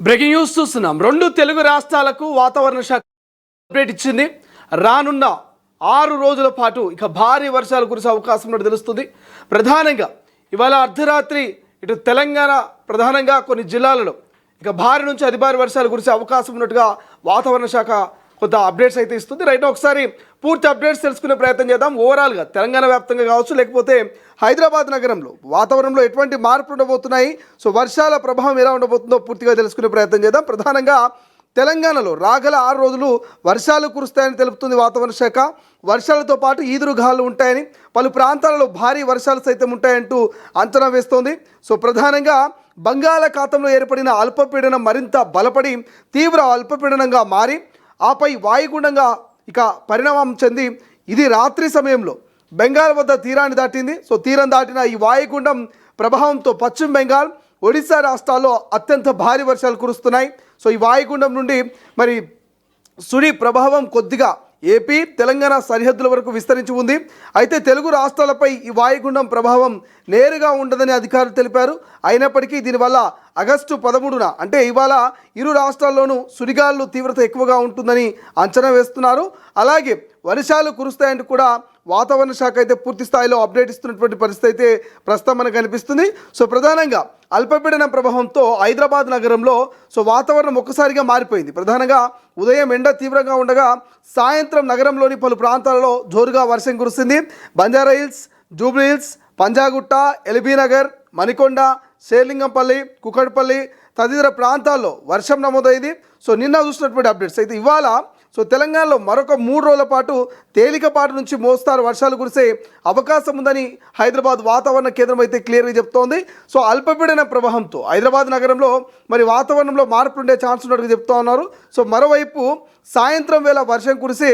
Breaking news చూస్తున్నాం. రెండు తెలుగు రాష్ట్రాలకు వాతావరణ శాఖ అప్డేట్ ఇచ్చింది. రానున్న 6 రోజుల పాటు ఇక భారీ వర్షాలు కురిసే అవకాశం ఉన్నట్టు తెలుస్తుంది. ప్రధానంగా ఇవాళ అర్ధరాత్రి ఇటు తెలంగాణ ప్రధానంగా కొన్ని జిల్లాలలో ఇక భారీ నుంచి అతి భారీ వర్షాలు కురిసే అవకాశం ఉన్నట్టుగా వాతావరణ శాఖ కొంత అప్డేట్స్ అయితే ఇస్తుంది. రైట్, ఒకసారి పూర్తి అప్డేట్స్ తెలుసుకునే ప్రయత్నం చేద్దాం. ఓవరాల్గా తెలంగాణ వ్యాప్తంగా కావచ్చు, లేకపోతే హైదరాబాద్ నగరంలో వాతావరణంలో ఎటువంటి మార్పులు ఉండబోతున్నాయి, సో వర్షాల ప్రభావం ఎలా ఉండబోతుందో పూర్తిగా తెలుసుకునే ప్రయత్నం చేద్దాం. ప్రధానంగా తెలంగాణలో రాగల 6 రోజులు వర్షాలు కురుస్తాయని తెలుపుతుంది వాతావరణ శాఖ. వర్షాలతో పాటు ఈదురుగాలు ఉంటాయని, పలు ప్రాంతాలలో భారీ వర్షాలు సైతం ఉంటాయంటూ అంచనా వేస్తోంది. సో ప్రధానంగా బంగాళాఖాతంలో ఏర్పడిన అల్పపీడనం మరింత బలపడి తీవ్ర అల్పపీడనంగా మారి ఆపై వాయుగుండంగా ఇక పరిణామం చెంది ఇది రాత్రి సమయంలో బెంగాల్ వద్ద తీరాన్ని దాటింది. సో తీరం దాటిన ఈ వాయుగుండం ప్రభావంతో పశ్చిమ బెంగాల్, ఒడిశా రాష్ట్రాల్లో అత్యంత భారీ వర్షాలు కురుస్తున్నాయి. సో ఈ వాయుగుండం నుండి మరి సుడి ప్రభావం కొద్దిగా ఏపీ, తెలంగాణ సరిహద్దుల వరకు విస్తరించి ఉంది. అయితే తెలుగు రాష్ట్రాలపై ఈ వాయుగుండం ప్రభావం నేరుగా ఉండదని అధికారులు తెలిపారు. అయినప్పటికీ దీనివల్ల ఆగస్టు 13న అంటే ఇవాళ ఇరు రాష్ట్రాల్లోనూ సుడిగాలుల తీవ్రత ఎక్కువగా ఉంటుందని అంచనా వేస్తున్నారు. అలాగే వర్షాలు కురుస్తాయంటూ కూడా వాతావరణ శాఖ అయితే పూర్తి స్థాయిలో అప్డేట్ ఇస్తున్నటువంటి పరిస్థితి అయితే ప్రస్తుతం మనకు కనిపిస్తుంది. సో ప్రధానంగా అల్పపీడనం ప్రభావంతో హైదరాబాద్ నగరంలో సో వాతావరణం ఒక్కసారిగా మారిపోయింది. ప్రధానంగా ఉదయం ఎండ తీవ్రంగా ఉండగా సాయంత్రం నగరంలోని పలు ప్రాంతాలలో జోరుగా వర్షం కురిసింది. Banjara hills, Jubilee hills, Panjagutta, LB Nagar, Manikonda, Serilingampally, Kukatpally తదితర ప్రాంతాల్లో వర్షం నమోదైంది. సో నిన్న చూసినటువంటి అప్డేట్స్ అయితే ఇవాళ సో తెలంగాణలో మరొక 3 రోజుల పాటు తేలికపాటి నుంచి మోస్తారు వర్షాలు కురిసే అవకాశం ఉందని హైదరాబాద్ వాతావరణ కేంద్రం అయితే క్లియర్గా చెప్తోంది. సో అల్పపీడన ప్రభావంతో హైదరాబాద్ నగరంలో మరి వాతావరణంలో మార్పులు ఉండే ఛాన్స్ ఉన్నట్టుగా చెప్తా ఉన్నారు. సో మరోవైపు సాయంత్రం వేళ వర్షం కురిసి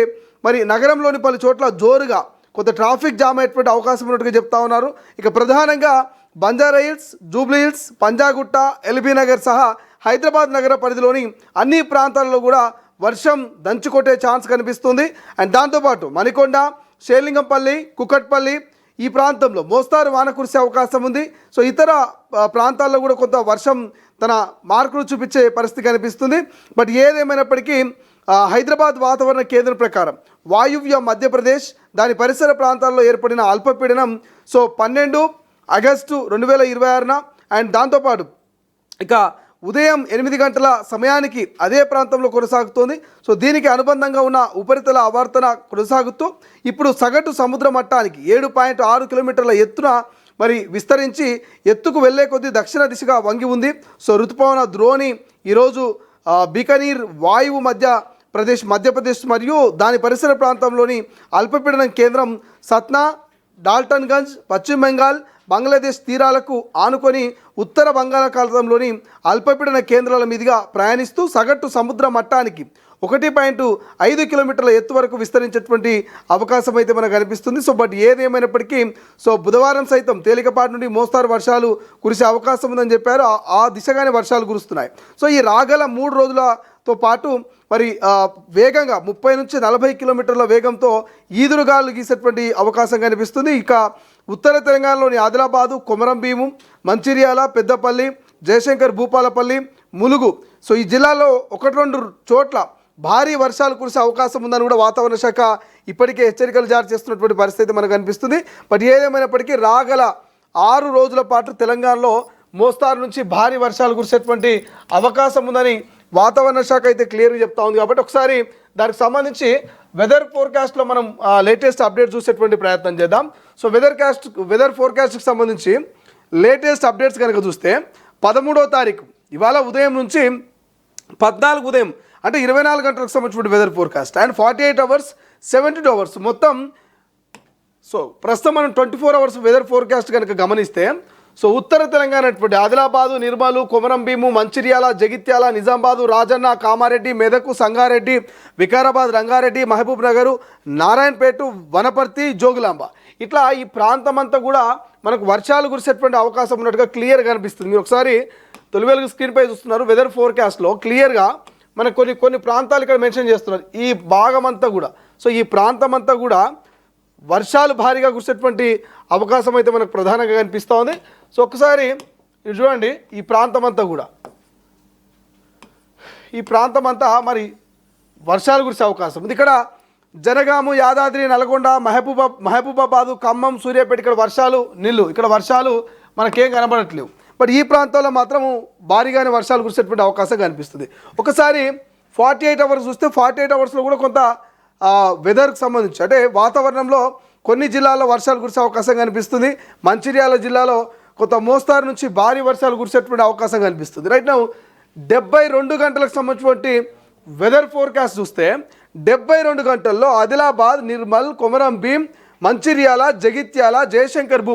మరి నగరంలోని పలు చోట్ల జోరుగా కొంత ట్రాఫిక్ జామ్ అయ్యేటువంటి అవకాశం ఉన్నట్టుగా చెప్తా ఉన్నారు. ఇక ప్రధానంగా Banjara hills, Jubilee hills, Panjagutta, LB Nagar సహా హైదరాబాద్ నగర పరిధిలోని అన్ని ప్రాంతాల్లో కూడా వర్షం దంచుకొట్టే ఛాన్స్ కనిపిస్తుంది. అండ్ దాంతోపాటు మణికొండ, శేర్లింగంపల్లి, కుకట్పల్లి ఈ ప్రాంతంలో మోస్తారు వాన కురిసే అవకాశం ఉంది. సో ఇతర ప్రాంతాల్లో కూడా కొంత వర్షం తన మార్కులు చూపించే పరిస్థితి కనిపిస్తుంది. బట్ ఏదేమైనప్పటికీ హైదరాబాద్ వాతావరణ కేంద్రం ప్రకారం వాయువ్య మధ్యప్రదేశ్ దాని పరిసర ప్రాంతాల్లో ఏర్పడిన అల్పపీడనం సో 12 ఆగస్టు 2026న అండ్ దాంతోపాటు ఇక ఉదయం 8 గంటల సమయానికి అదే ప్రాంతంలో కొనసాగుతోంది. సో దీనికి అనుబంధంగా ఉన్న ఉపరితల ఆవర్తన కొనసాగుతూ ఇప్పుడు సగటు సముద్ర మట్టానికి 7.6 కిలోమీటర్ల ఎత్తున మరి విస్తరించి ఎత్తుకు వెళ్లే కొద్దీ దక్షిణ దిశగా వంగి ఉంది. సో ఋతుపవన ద్రోణి ఈరోజు బికనీర్ వాయువు మధ్యప్రదేశ్ మరియు దాని పరిసర ప్రాంతంలోని అల్పపీడనం కేంద్రం సత్నా, డాల్టన్గంజ్, పశ్చిమ బెంగాల్, బంగ్లాదేశ్ తీరాలకు ఆనుకొని ఉత్తర బంగాళాఖాతంలోని అల్పపీడన కేంద్రాల మీదుగా ప్రయాణిస్తూ సగటు సముద్ర మట్టానికి 1.5 కిలోమీటర్ల ఎత్తు వరకు విస్తరించేటువంటి అవకాశం అయితే మనకు కనిపిస్తుంది. సో బట్ ఏదేమైనప్పటికీ సో బుధవారం సైతం తేలికపాటి నుండి మోస్తారు వర్షాలు కురిసే అవకాశం ఉందని చెప్పారు. ఆ దిశగానే వర్షాలు కురుస్తున్నాయి. సో ఈ రాగల 3 రోజులతో పాటు మరి వేగంగా 30 నుంచి 40 కిలోమీటర్ల వేగంతో ఈదురుగాలు గీసేటువంటి అవకాశం కనిపిస్తుంది. ఇక ఉత్తర తెలంగాణలోని ఆదిలాబాదు, కొమరంభీము, మంచిర్యాల, పెద్దపల్లి, జయశంకర్ భూపాలపల్లి, ములుగు సో ఈ జిల్లాలో 1-2 చోట్ల భారీ వర్షాలు కురిసే అవకాశం ఉందని కూడా వాతావరణ శాఖ ఇప్పటికే హెచ్చరికలు జారీ చేస్తున్నటువంటి పరిస్థితి మనకు కనిపిస్తుంది. బట్ ఏదేమైనప్పటికీ రాగల 6 రోజుల పాటు తెలంగాణలో మోస్తారు నుంచి భారీ వర్షాలు కురిసేటువంటి అవకాశం ఉందని వాతావరణ శాఖ అయితే క్లియర్గా చెప్తా ఉంది. కాబట్టి ఒకసారి దానికి సంబంధించి వెదర్ ఫోర్కాస్ట్లో మనం లేటెస్ట్ అప్డేట్ చూసేటువంటి ప్రయత్నం చేద్దాం. సో వెదర్ ఫోర్కాస్ట్కి సంబంధించి లేటెస్ట్ అప్డేట్స్ కనుక చూస్తే 13వ తారీఖు ఇవాళ ఉదయం నుంచి 14 ఉదయం అంటే 24 గంటలకు సంబంధించిన weather forecast and 48 hours, 72 hours మొత్తం. సో ప్రస్తుతం మనం 24 అవర్స్ వెదర్ ఫోర్కాస్ట్ కనుక గమనిస్తే సో ఉత్తర తెలంగాణ అటువంటి ఆదిలాబాదు, నిర్మలు, కొమరంభీము, మంచిర్యాల, జగిత్యాల, నిజామాబాదు, రాజన్న, కామారెడ్డి, మెదకు, సంగారెడ్డి, వికారాబాద్, రంగారెడ్డి, మహబూబ్ నగరు, నారాయణపేట, వనపర్తి, జోగులాంబ ఇట్లా ఈ ప్రాంతం అంతా కూడా మనకు వర్షాలు కురిసేటువంటి అవకాశం ఉన్నట్టుగా క్లియర్గా కనిపిస్తుంది. మీరు ఒకసారి తొలివేలుగు స్క్రీన్పై చూస్తున్నారు. వెదర్ ఫోర్కాస్ట్లో క్లియర్గా మనకు కొన్ని ప్రాంతాలు ఇక్కడ మెన్షన్ చేస్తున్నారు. ఈ భాగం అంతా కూడా సో ఈ ప్రాంతం అంతా కూడా వర్షాలు భారీగా కురిసేటువంటి అవకాశం అయితే మనకు ప్రధానంగా కనిపిస్తూ ఉంది. సో ఒకసారి చూడండి ఈ ప్రాంతం అంతా కూడా ఈ ప్రాంతం అంతా మరి వర్షాలు కురిసే అవకాశం ఉంది. ఇక్కడ జనగాము, యాదాద్రి, నల్గొండ, మహబూబాబాదు, ఖమ్మం, సూర్యాపేట ఇక్కడ వర్షాలు నిల్లు, ఇక్కడ వర్షాలు మనకేం కనబడట్లేవు. బట్ ఈ ప్రాంతంలో మాత్రము భారీగానే వర్షాలు కురిసేటువంటి అవకాశం కనిపిస్తుంది. ఒకసారి 48 అవర్స్ చూస్తే 48 అవర్స్లో కూడా కొంత వెదర్కి సంబంధించి అంటే వాతావరణంలో కొన్ని జిల్లాల్లో వర్షాలు కురిసే అవకాశం కనిపిస్తుంది. మంచిర్యాల జిల్లాలో కొంత మోస్తారు నుంచి భారీ వర్షాలు కురిసేటువంటి అవకాశం కనిపిస్తుంది. రైట్ నౌ 72 గంటలకు సంబంధించినటువంటి వెదర్ ఫోర్కాస్ట్ చూస్తే 72 గంటల్లో ఆదిలాబాద్, నిర్మల్, కొమరం భీం, మంచిర్యాల, జగిత్యాల, జయశంకర్,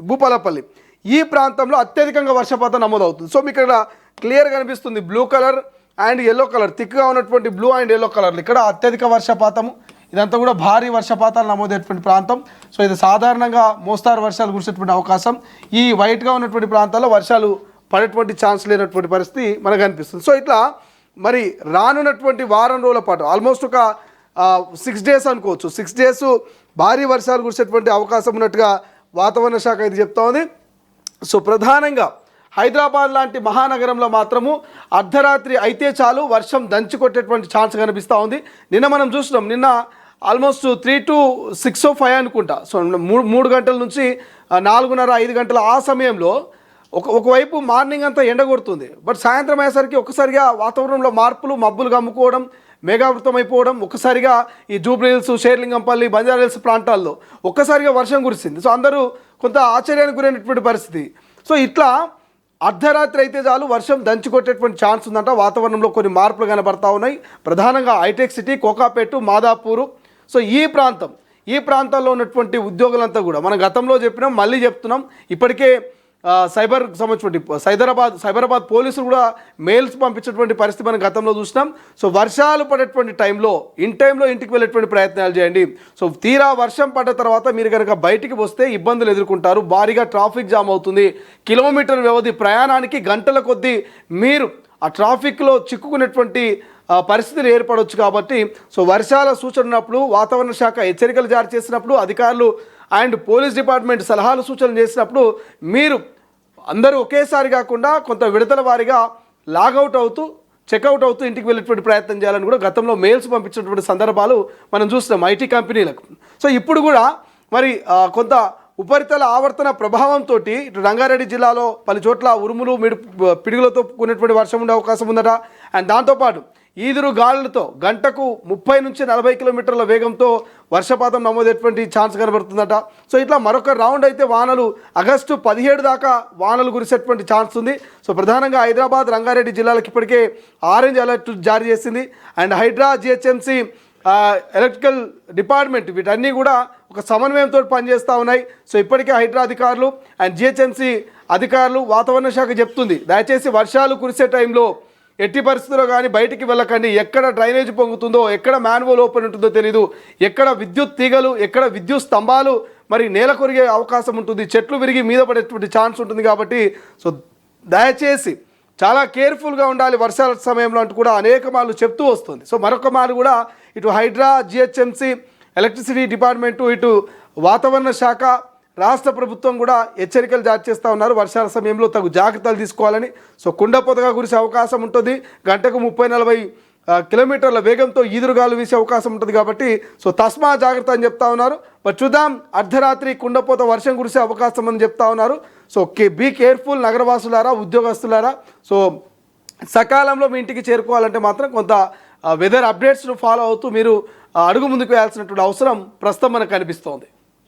భూపాలపల్లి ఈ ప్రాంతంలో అత్యధికంగా వర్షపాతం నమోదవుతుంది. సో మీకు ఇక్కడ క్లియర్ కనిపిస్తుంది blue colour and yellow colour, థిక్గా ఉన్నటువంటి బ్లూ అండ్ ఎల్లో కలర్లు ఇక్కడ అత్యధిక వర్షపాతము. ఇదంతా కూడా భారీ వర్షపాతాలు నమోదయ్యేటువంటి ప్రాంతం. సో ఇది సాధారణంగా మోస్తారు వర్షాలు కురిసేటువంటి అవకాశం. ఈ వైట్గా ఉన్నటువంటి ప్రాంతాల్లో వర్షాలు పడేటువంటి ఛాన్స్ లేనటువంటి పరిస్థితి మనకు కనిపిస్తుంది. సో ఇట్లా మరి రానున్నటువంటి వారం రోజుల పాటు ఆల్మోస్ట్ ఒక 6 డేస్ అనుకోవచ్చు, 6 డేస్ భారీ వర్షాలు కురిసేటువంటి అవకాశం ఉన్నట్టుగా వాతావరణ శాఖ ఇది చెప్తా ఉంది. సో ప్రధానంగా హైదరాబాద్ లాంటి మహానగరంలో మాత్రము అర్ధరాత్రి అయితే చాలు వర్షం దంచి కొట్టేటువంటి ఛాన్స్ కనిపిస్తూ ఉంది. నిన్న మనం చూసినాం, నిన్న ఆల్మోస్ట్ 3 to 6 or 5 అనుకుంటా. సో 3 గంటల నుంచి 4:30-5 గంటల ఆ సమయంలో ఒకవైపు మార్నింగ్ అంతా ఎండ కొడుతుంది, బట్ సాయంత్రం అయ్యేసరికి ఒక్కసారిగా వాతావరణంలో మార్పులు, మబ్బులు కమ్ముకోవడం, మేఘావృతం అయిపోవడం, ఒక్కసారిగా ఈ జూబ్లీహిల్స్, షేర్లింగంపల్లి, బంజారాహిల్స్ ప్రాంతాల్లో ఒక్కసారిగా వర్షం కురిసింది. సో అందరూ కొంత ఆశ్చర్యానికి గురైనటువంటి పరిస్థితి. సో ఇట్లా అర్ధరాత్రి అయితే చాలు వర్షం దంచి కొట్టేటువంటి ఛాన్స్ ఉందంట. వాతావరణంలో కొన్ని మార్పులు కనబడతా ఉన్నాయి. ప్రధానంగా హైటెక్ సిటీ, కోకాపేట, మాదాపూరు, సో ఈ ప్రాంతాల్లో ఉన్నటువంటి ఉద్యోగులంతా కూడా మనం గతంలో చెప్పినాం, మళ్ళీ చెప్తున్నాం. ఇప్పటికే సైబర్కి సంబంధించినటువంటి సైబరాబాద్ పోలీసులు కూడా మెయిల్స్ పంపించేటువంటి పరిస్థితి మనం గతంలో చూసినాం. సో వర్షాలు పడేటువంటి టైంలో ఇంటికి వెళ్ళేటువంటి ప్రయత్నాలు చేయండి. సో తీరా వర్షం పడ్డ తర్వాత మీరు కనుక బయటికి వస్తే ఇబ్బందులు ఎదుర్కొంటారు. భారీగా ట్రాఫిక్ జామ్ అవుతుంది. కిలోమీటర్ వ్యవధి ప్రయాణానికి గంటల కొద్దీ మీరు ఆ ట్రాఫిక్లో చిక్కుకునేటువంటి పరిస్థితులు ఏర్పడవచ్చు. కాబట్టి సో వర్షాల సూచన ఉన్నప్పుడు, వాతావరణ శాఖ హెచ్చరికలు జారీ చేసినప్పుడు, అధికారులు అండ్ పోలీస్ డిపార్ట్మెంట్ సలహాలు సూచనలు చేసినప్పుడు మీరు అందరూ ఒకేసారి కాకుండా కొంత విడతల వారీగా లాగౌట్ అవుతూ, చెక్అవుట్ అవుతూ ఇంటికి వెళ్ళేటువంటి ప్రయత్నం చేయాలని కూడా గతంలో మెయిల్స్ పంపించినటువంటి సందర్భాలు మనం చూస్తున్నాం ఐటీ కంపెనీలకు. సో ఇప్పుడు కూడా మరి కొంత ఉపరితల ఆవర్తన ప్రభావంతో ఇటు రంగారెడ్డి జిల్లాలో పలు చోట్ల ఉరుములు, పిడుగులతో కూడినటువంటి వర్షం ఉండే అవకాశం ఉందట. అండ్ దాంతోపాటు ఈదురు గాలులతో గంటకు 30 నుంచి 40 కిలోమీటర్ల వేగంతో వర్షపాతం నమోదయ్యేటువంటి ఛాన్స్ కనబడుతుందట. సో ఇట్లా మరొక రౌండ్ అయితే వానలు ఆగస్టు 17 దాకా వానలు కురిసేటువంటి ఛాన్స్ ఉంది. సో ప్రధానంగా హైదరాబాద్, రంగారెడ్డి జిల్లాలకు ఇప్పటికే ఆరెంజ్ అలర్ట్ జారీ చేసింది. And HYDRAA, GHMC, electrical department వీటన్నీ కూడా ఒక సమన్వయంతో పనిచేస్తూ ఉన్నాయి. సో ఇప్పటికే హైడ్రా అధికారులు అండ్ జిహెచ్ఎంసీ అధికారులు, వాతావరణ శాఖ చెప్తుంది, దయచేసి వర్షాలు కురిసే టైంలో ఎట్టి పరిస్థితుల్లో కానీ బయటికి వెళ్ళకండి. ఎక్కడ డ్రైనేజ్ పొంగుతుందో, ఎక్కడ మ్యాన్హోల్ ఓపెన్ ఉంటుందో తెలీదు, ఎక్కడ విద్యుత్ తీగలు, ఎక్కడ విద్యుత్ స్తంభాలు మరి నేల కొరిగే అవకాశం ఉంటుంది, చెట్లు విరిగి మీద పడేటువంటి ఛాన్స్ ఉంటుంది. కాబట్టి సో దయచేసి చాలా కేర్ఫుల్గా ఉండాలి వర్షాల సమయంలో అంటూ కూడా అనేక మార్లు చెప్తూ వస్తుంది. సో మరొక మార్లు కూడా ఇటు హైడ్రా, జిహెచ్ఎంసీ, ఎలక్ట్రిసిటీ డిపార్ట్మెంటు, ఇటు వాతావరణ శాఖ, రాష్ట్ర ప్రభుత్వం కూడా హెచ్చరికలు జారీ చేస్తూ ఉన్నారు. వర్షాల సమయంలో తగు జాగ్రత్తలు తీసుకోవాలని. సో కుండపోతగా కురిసే అవకాశం ఉంటుంది. గంటకు 30-40 కిలోమీటర్ల వేగంతో ఈదురుగాలు వీసే అవకాశం ఉంటుంది. కాబట్టి సో తస్మా జాగ్రత్త అని చెప్తా ఉన్నారు. బట్ చూద్దాం, అర్ధరాత్రి కుండపోత వర్షం కురిసే అవకాశం అని చెప్తా ఉన్నారు. సో బీ కేర్ఫుల్ నగరవాసులారా, ఉద్యోగస్తులారా. సో సకాలంలో మీ ఇంటికి చేరుకోవాలంటే మాత్రం కొంత వెదర్ అప్డేట్స్ను ఫాలో అవుతూ మీరు అడుగు ముందుకు వేయాల్సినటువంటి అవసరం ప్రస్తుతం మనకు కనిపిస్తోంది.